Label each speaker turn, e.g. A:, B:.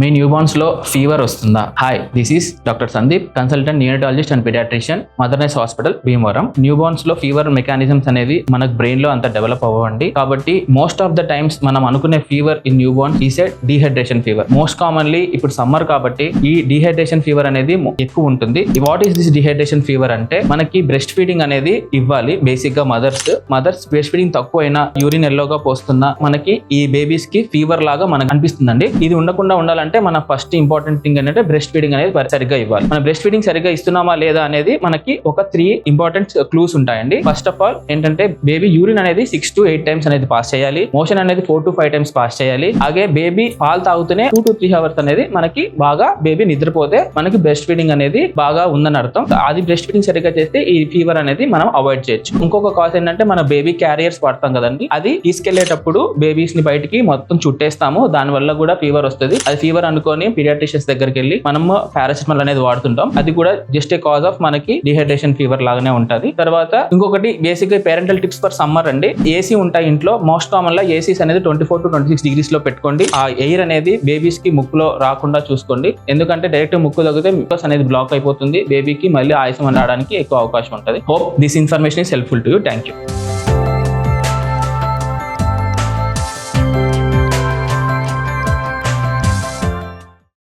A: మీ న్యూబార్న్స్ లో ఫీవర్ వస్తుందా? Hi, this is doctor Sandeep, consultant neonatologist and paediatrician, Motherness hospital, Bhimavaram. Newborns లో fever mechanisms అనేవి మనకు బ్రెయిన్ లో అంత డెవలప్ అవ్వండి. కాబట్టి మోస్ట్ ఆఫ్ ద టైమ్స్ మనం అనుకునే fever in newborn is a dehydration fever. Most commonly ఇప్పుడు సమ్మర్ కాబట్టి ఈ డీహైడ్రేషన్ ఫీవర్ అనేది ఎక్కువ ఉంటుంది. What is this dehydration fever అంటే, మనకి బ్రెస్ట్ ఫీడింగ్ అనేది ఇవ్వాలి. బేసిక్ గా మదర్స్ బ్రెస్ట్ ఫీడింగ్ తక్కువైనా, యూరిన్ ఎల్లోగా పోస్తున్నా మనకి ఈ బేబీస్ కి ఫీవర్ లాగా మనకు అనిపిస్తుందండి. ఇది ఉండకుండా ఉండాలంటే మన ఫస్ట్ ఇంపార్టెంట్ థింగ్ ఏంటంటే బ్రెస్ట్ ఫీడింగ్ అనేది సరిగ్గా ఇవ్వాలి. మన బ్రెస్ట్ ఫీడింగ్ సరిగ్గా ఇస్తున్నామా లేదా అనేది మనకి ఒక 3 ఇంపార్టెంట్ క్లూస్ ఉంటాయండి. ఫస్ట్ ఆఫ్ ఆల్ ఏంటంటే, బేబీ యూరిన్ అనేది 6 to 8 టైమ్స్ అనేది పాస్ చేయాలి. మోషన్ అనేది 4 to 5 టైమ్స్ పాస్ చేయాలి. అలాగే బేబీ పాలు తాగుతూనే 2 to 3 అవర్స్ అనేది మనకి బాగా బేబీ నిద్రపోతే మనకి బ్రెస్ట్ ఫీడింగ్ అనేది బాగా ఉందని అర్థం. అది బ్రెస్ట్ ఫీడింగ్ సరిగ్గా చేస్తే ఈ ఫీవర్ అనేది మనం అవాయిడ్ చేయొచ్చు. ఇంకొక కాజ్ ఏంటంటే, మన బేబీ క్యారియర్స్ వాడతాం కదండి, అది తీసుకెళ్లేటప్పుడు బేబీస్ ని బయటికి మొత్తం చుట్టేస్తాము. దాని వల్ల కూడా ఫీవర్ వస్తుంది. అది ఫీవర్ అనుకొని పీడియాట్రిషియన్స్ దగ్గరికి వెళ్ళి మనము పారాసిటమాల్ అనేది వాడుతుంటాం. అది కూడా జస్ట్ ఏ కాజ్ ఆఫ్ మనకి డిహైడ్రేషన్ ఫీవర్ లాగానే ఉంటది. తర్వాత ఇంకొకటి బేసిక్ గా పేరెంటల్ టిప్స్ ఫర్ సమ్మర్ అండి. ఏసీ ఉంటాయి ఇంట్లో. మోస్ట్ కామన్ గా ఏసీస్ అనేది 24 to 26 degrees లో పెట్టుకోండి. ఆ ఎయిర్ అనేది బేబీస్ కి ముక్కులో రాకుండా చూసుకోండి. ఎందుకంటే డైరెక్ట్ ముక్కు తగ్గితే మ్యూకస్ అనేది బ్లాక్ అయిపోతుంది. బేబీకి మళ్ళీ ఆయాసం రావడానికి ఎక్కువ అవకాశం ఉంటుంది. Hope this information is helpful to you. Thank you.